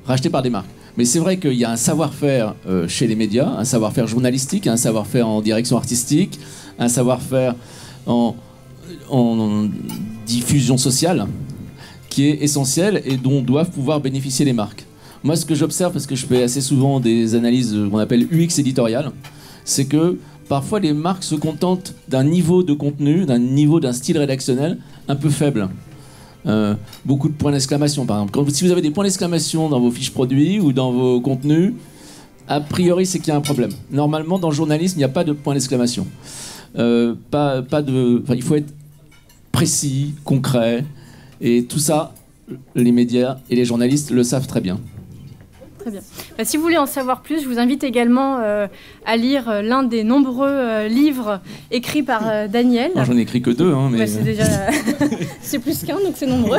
rachetés par des marques. Mais c'est vrai qu'il y a un savoir-faire chez les médias, un savoir-faire journalistique, un savoir-faire en direction artistique, un savoir-faire en diffusion sociale qui est essentiel et dont doivent pouvoir bénéficier les marques. Moi, ce que j'observe, parce que je fais assez souvent des analyses qu'on appelle UX éditoriales, c'est que parfois les marques se contentent d'un niveau de contenu, d'un style rédactionnel un peu faible. Beaucoup de points d'exclamation, par exemple. Si vous avez des points d'exclamation dans vos fiches produits ou dans vos contenus, a priori, c'est qu'il y a un problème. Normalement, dans le journalisme, il n'y a pas de points d'exclamation. Il faut être précis, concret, et tout ça, les médias et les journalistes le savent très bien. Très bien. Si vous voulez en savoir plus, je vous invite également à lire l'un des nombreux livres écrits par Daniel. Moi, j'en ai écrit que 2. Hein, mais... c'est déjà... c'est plus qu'un, donc c'est nombreux.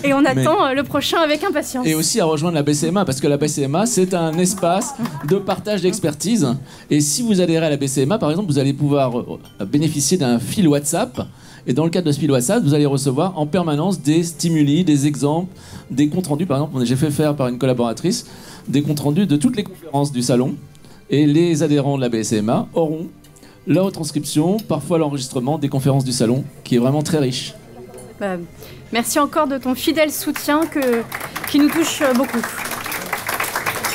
Et on attend le prochain avec impatience. Et aussi à rejoindre la BCMA, parce que la BCMA, c'est un espace de partage d'expertise. Et si vous adhérez à la BCMA, par exemple, vous allez pouvoir bénéficier d'un fil WhatsApp. Et dans le cadre de ce fil WhatsApp, vous allez recevoir en permanence des stimuli, des exemples, des comptes rendus. Par exemple, j'ai fait faire par une collaboratrice des comptes rendus de toutes les conférences du salon. Et les adhérents de la BCMA auront la retranscription, parfois l'enregistrement des conférences du salon, qui est vraiment très riche. Merci encore de ton fidèle soutien qui nous touche beaucoup.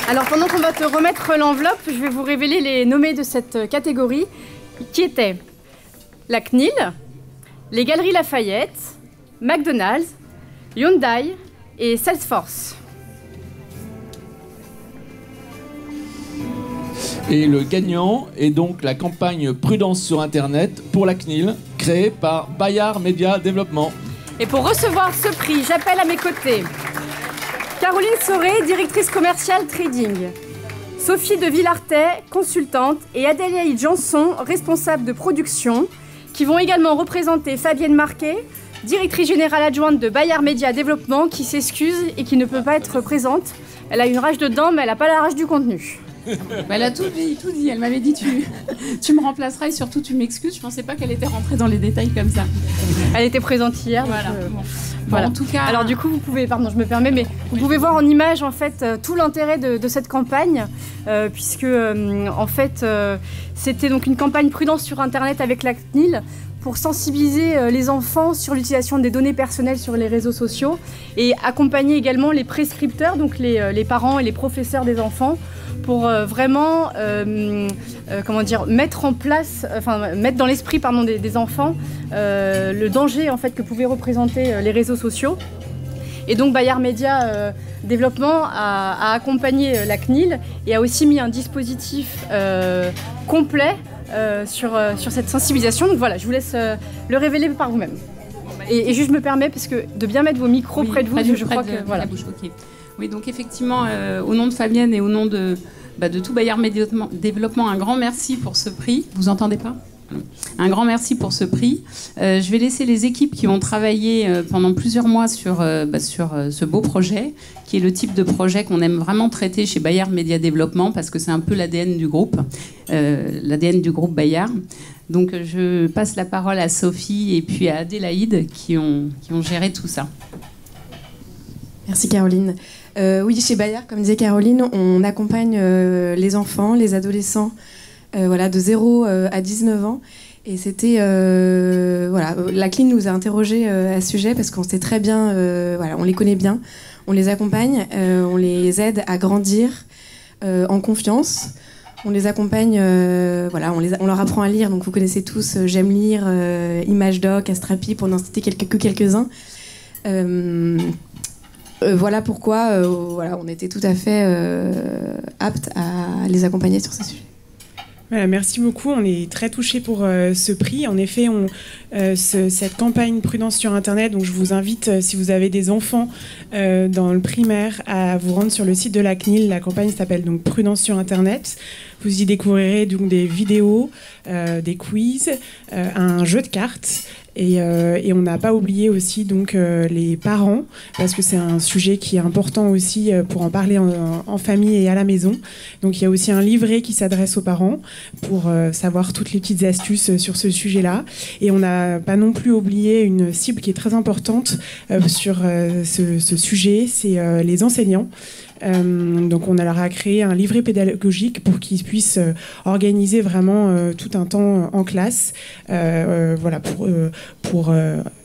Alors pendant qu'on va te remettre l'enveloppe, je vais vous révéler les nommés de cette catégorie, qui étaient la CNIL, les Galeries Lafayette, McDonald's, Hyundai et Salesforce. Et le gagnant est donc la campagne Prudence sur Internet pour la CNIL, créée par Bayard Media Développement. Et pour recevoir ce prix, j'appelle à mes côtés Caroline Soré, directrice commerciale trading, Sophie de Villartet, consultante, et Adélaïde Janson, responsable de production, qui vont également représenter Fabienne Marquet, directrice générale adjointe de Bayard Media Développement, qui s'excuse et qui ne peut pas être présente. Elle a une rage de dents, mais elle n'a pas la rage du contenu. Elle a tout dit. Elle m'avait dit tu me remplaceras et surtout tu m'excuses. Je pensais pas qu'elle était rentrée dans les détails comme ça. Elle était présente hier. Voilà. Voilà. En tout cas... Alors du coup, vous pouvez, pardon, je me permets, mais vous pouvez voir en image en fait tout l'intérêt de cette campagne, puisque en fait c'était donc une campagne prudence sur Internet avec la CNIL pour sensibiliser les enfants sur l'utilisation des données personnelles sur les réseaux sociaux et accompagner également les prescripteurs, donc les parents et les professeurs des enfants, pour vraiment mettre en place, mettre dans l'esprit des enfants le danger en fait que pouvaient représenter les réseaux sociaux. Et donc Bayard Media Développement a accompagné la CNIL et a aussi mis un dispositif complet sur cette sensibilisation. Donc voilà, je vous laisse le révéler par vous-même. Et juste je me permets, parce que de bien mettre vos micros près de vous, je crois que voilà. La bouche, okay. Oui, donc effectivement, au nom de Fabienne et au nom de tout Bayard Media Développement, un grand merci pour ce prix. Vous entendez pas ? Un grand merci pour ce prix. Je vais laisser les équipes qui ont travaillé pendant plusieurs mois sur ce beau projet, qui est le type de projet qu'on aime vraiment traiter chez Bayard Media Développement, parce que c'est un peu l'ADN du groupe, Bayard. Donc je passe la parole à Sophie et puis à Adélaïde qui ont géré tout ça. Merci Caroline. Oui, chez Bayard, comme disait Caroline, on accompagne les enfants, les adolescents, de 0 à 19 ans. Et c'était... la CNIL nous a interrogés à ce sujet parce qu'on sait très bien... on les connaît bien, on les accompagne, on les aide à grandir en confiance. On les accompagne, on leur apprend à lire. Donc vous connaissez tous J'aime lire, ImageDoc, Astrapi, pour n'en citer quelques-uns. Voilà pourquoi on était tout à fait aptes à les accompagner sur ce sujet. Voilà, merci beaucoup, on est très touchés pour ce prix. En effet, cette campagne Prudence sur Internet, donc je vous invite, si vous avez des enfants dans le primaire, à vous rendre sur le site de la CNIL. La campagne s'appelle donc Prudence sur Internet. Vous y découvrirez donc des vidéos, des quiz, un jeu de cartes. Et on n'a pas oublié aussi donc les parents, parce que c'est un sujet qui est important aussi pour en parler en famille et à la maison. Donc il y a aussi un livret qui s'adresse aux parents pour savoir toutes les petites astuces sur ce sujet-là. Et on n'a pas non plus oublié une cible qui est très importante sur ce sujet, c'est les enseignants. Donc on leur a créé un livret pédagogique pour qu'ils puissent organiser vraiment tout un temps en classe, pour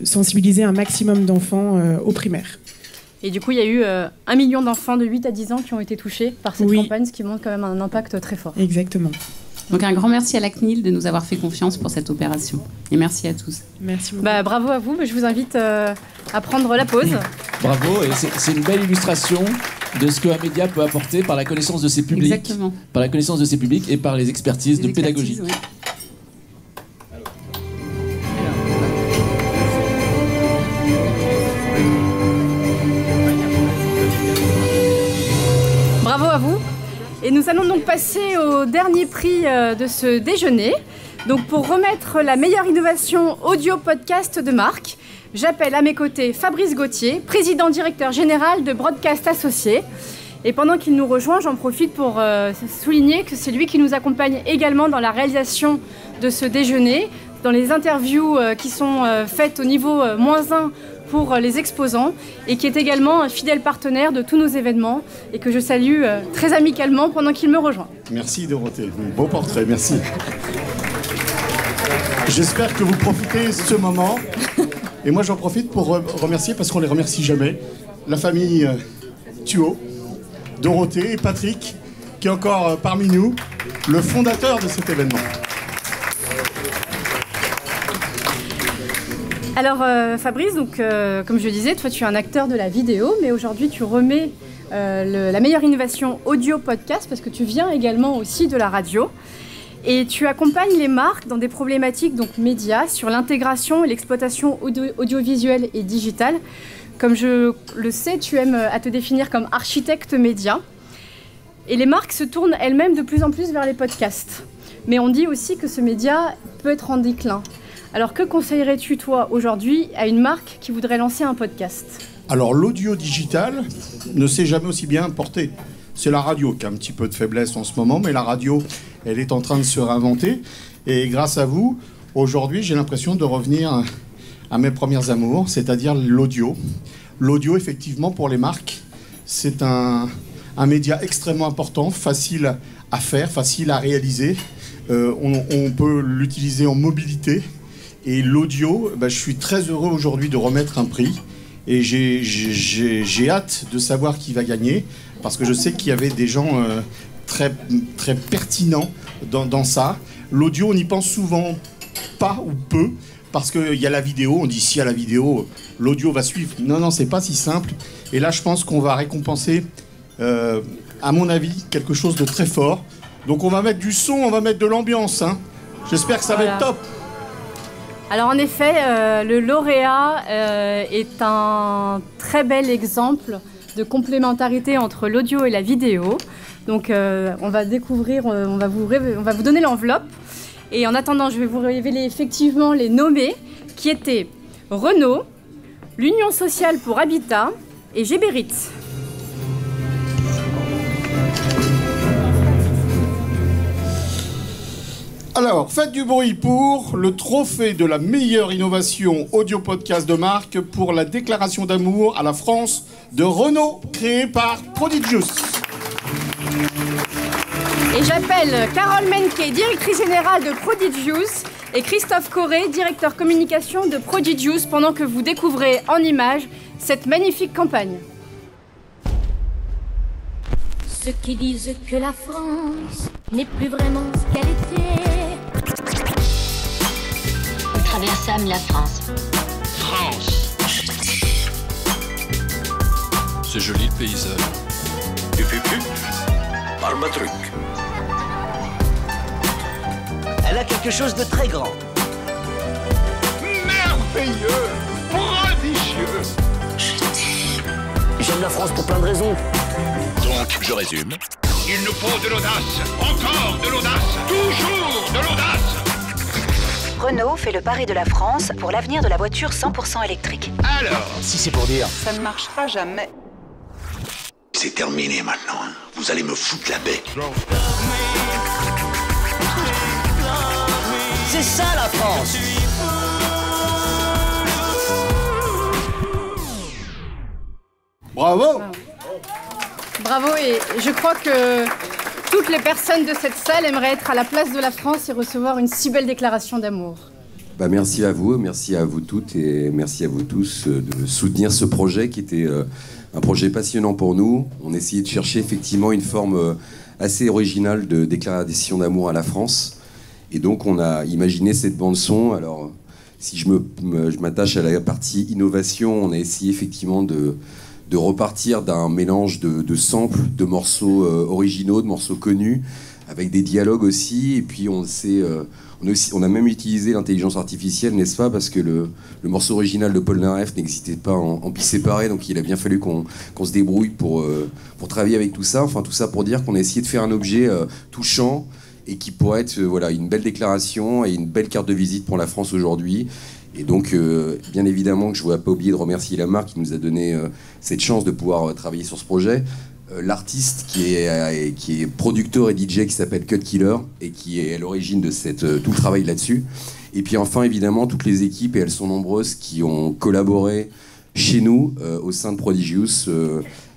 sensibiliser un maximum d'enfants au primaire. Et du coup, il y a eu 1 million d'enfants de 8 à 10 ans qui ont été touchés par cette campagne, ce qui montre quand même un impact très fort. Exactement. Donc un grand merci à la CNIL de nous avoir fait confiance pour cette opération. Et merci à tous. Merci beaucoup. Bravo à vous, je vous invite à prendre la pause. Bravo, et c'est une belle illustration de ce qu'un média peut apporter par la connaissance de ses publics. Exactement. Par la connaissance de ses publics et par les expertises de pédagogie. Oui. Bravo à vous. Et nous allons donc passer au dernier prix de ce déjeuner. Donc pour remettre la meilleure innovation audio-podcast de marque, j'appelle à mes côtés Fabrice Gauthier, président-directeur général de Broadcast Associés. Et pendant qu'il nous rejoint, j'en profite pour souligner que c'est lui qui nous accompagne également dans la réalisation de ce déjeuner, dans les interviews qui sont faites au niveau -1 pour les exposants, et qui est également un fidèle partenaire de tous nos événements et que je salue très amicalement pendant qu'il me rejoint. Merci Dorothée, beau portrait, merci. J'espère que vous profitez de ce moment. Et moi j'en profite pour remercier, parce qu'on les remercie jamais, la famille Thuot, Dorothée et Patrick, qui est encore parmi nous, le fondateur de cet événement. Alors Fabrice, donc, comme je disais, toi tu es un acteur de la vidéo, mais aujourd'hui tu remets la meilleure innovation audio-podcast, parce que tu viens également aussi de la radio. Et tu accompagnes les marques dans des problématiques donc médias sur l'intégration et l'exploitation audiovisuelle et digitale. Comme je le sais, tu aimes à te définir comme architecte média. Et les marques se tournent elles-mêmes de plus en plus vers les podcasts. Mais on dit aussi que ce média peut être en déclin. Alors que conseillerais-tu toi aujourd'hui à une marque qui voudrait lancer un podcast ? Alors l'audio digital ne s'est jamais aussi bien porté. C'est la radio qui a un petit peu de faiblesse en ce moment, mais la radio, elle est en train de se réinventer. Et grâce à vous, aujourd'hui, j'ai l'impression de revenir à mes premiers amours, c'est-à-dire l'audio. L'audio, effectivement, pour les marques, c'est un média extrêmement important, facile à faire, facile à réaliser. On peut l'utiliser en mobilité. Et l'audio, je suis très heureux aujourd'hui de remettre un prix. Et j'ai hâte de savoir qui va gagner, parce que je sais qu'il y avait des gens très, très pertinents dans ça. L'audio, on y pense souvent pas ou peu, parce qu'il y a la vidéo, on dit si à la vidéo, l'audio va suivre. Non, c'est pas si simple. Et là, je pense qu'on va récompenser, à mon avis, quelque chose de très fort. Donc on va mettre du son, on va mettre de l'ambiance. Hein. J'espère que ça va être top. Alors en effet, le lauréat est un très bel exemple de complémentarité entre l'audio et la vidéo. Donc on va découvrir, on va vous donner l'enveloppe. Et en attendant, je vais vous révéler effectivement les nommés qui étaient Renault, l'Union sociale pour Habitat et Géberit. Alors, faites du bruit pour le trophée de la meilleure innovation audio-podcast de marque pour la déclaration d'amour à la France de Renault, créée par Prodigious. Et j'appelle Carole Menke, directrice générale de Prodigious, et Christophe Corré, directeur communication de Prodigious, pendant que vous découvrez en images cette magnifique campagne. Ceux qui disent que la France n'est plus vraiment ce qu'elle était. Nous traversâmes la France. France. C'est joli le paysage. Parle truc. Elle a quelque chose de très grand. Merveilleux, prodigieux. J'aime la France pour plein de raisons. Donc, je résume. Il nous faut de l'audace, encore de l'audace, toujours de l'audace. Renault fait le pari de la France pour l'avenir de la voiture 100% électrique. Alors, si c'est pour dire. Ça ne marchera jamais. C'est terminé maintenant, hein. Vous allez me foutre la paix. C'est ça la France. Bravo. Bravo, et je crois que toutes les personnes de cette salle aimeraient être à la place de la France et recevoir une si belle déclaration d'amour. Merci à vous toutes et merci à vous tous de soutenir ce projet qui était un projet passionnant pour nous. On essayait de chercher effectivement une forme assez originale de déclaration d'amour à la France. Et donc on a imaginé cette bande-son. Alors si je m'attache à la partie innovation, on a essayé effectivement de repartir d'un mélange de samples, de morceaux originaux, de morceaux connus, avec des dialogues aussi. Et puis on a même utilisé l'intelligence artificielle, n'est-ce pas? Parce que le morceau original de Paul Naref n'existait pas en pistes séparées, donc il a bien fallu qu'on se débrouille pour travailler avec tout ça. Enfin, tout ça pour dire qu'on a essayé de faire un objet touchant et qui pourrait être une belle déclaration et une belle carte de visite pour la France aujourd'hui. Et donc, bien évidemment, que je ne voudrais pas oublier de remercier la marque qui nous a donné cette chance de pouvoir travailler sur ce projet. L'artiste qui est producteur et DJ qui s'appelle Cut Killer et qui est à l'origine de tout le travail là-dessus. Et puis enfin, évidemment, toutes les équipes, et elles sont nombreuses, qui ont collaboré chez nous au sein de Prodigious.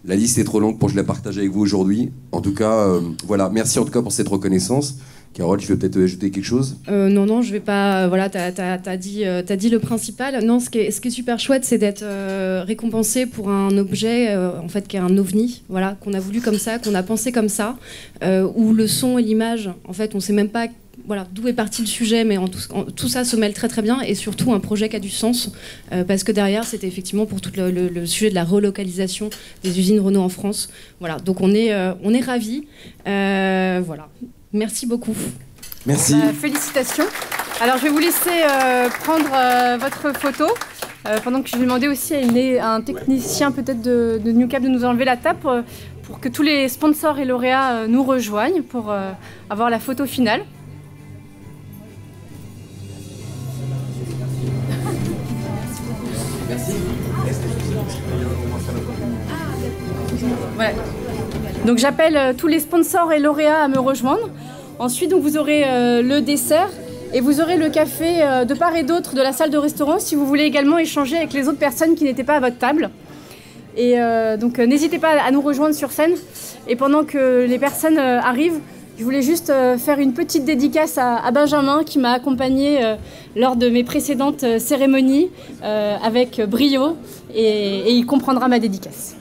La liste est trop longue pour que je la partage avec vous aujourd'hui. En tout cas, voilà, merci en tout cas pour cette reconnaissance. Carole, tu veux peut-être ajouter quelque chose? Non, je vais pas. Voilà, t'as dit le principal. Non, ce qui est super chouette, c'est d'être récompensé pour un objet, en fait, qui est un ovni. Voilà, qu'on a voulu comme ça, qu'on a pensé comme ça, où le son et l'image, en fait, on sait même pas. Voilà, d'où est parti le sujet, mais tout ça se mêle très très bien, et surtout un projet qui a du sens, parce que derrière c'était effectivement pour tout le sujet de la relocalisation des usines Renault en France. Voilà, donc on est ravis. Voilà, merci beaucoup. Merci. Félicitations. Alors je vais vous laisser prendre votre photo, pendant que je vais demander aussi à un technicien peut-être de Newcap de nous enlever la tape pour que tous les sponsors et lauréats nous rejoignent pour avoir la photo finale. Merci. Voilà. Donc j'appelle tous les sponsors et lauréats à me rejoindre. Ensuite, donc, vous aurez le dessert Et vous aurez le café de part et d'autre de la salle de restaurant si vous voulez également échanger avec les autres personnes qui n'étaient pas à votre table. Et donc n'hésitez pas à nous rejoindre sur scène. Et pendant que les personnes arrivent, je voulais juste faire une petite dédicace à Benjamin qui m'a accompagné lors de mes précédentes cérémonies avec brio et il comprendra ma dédicace.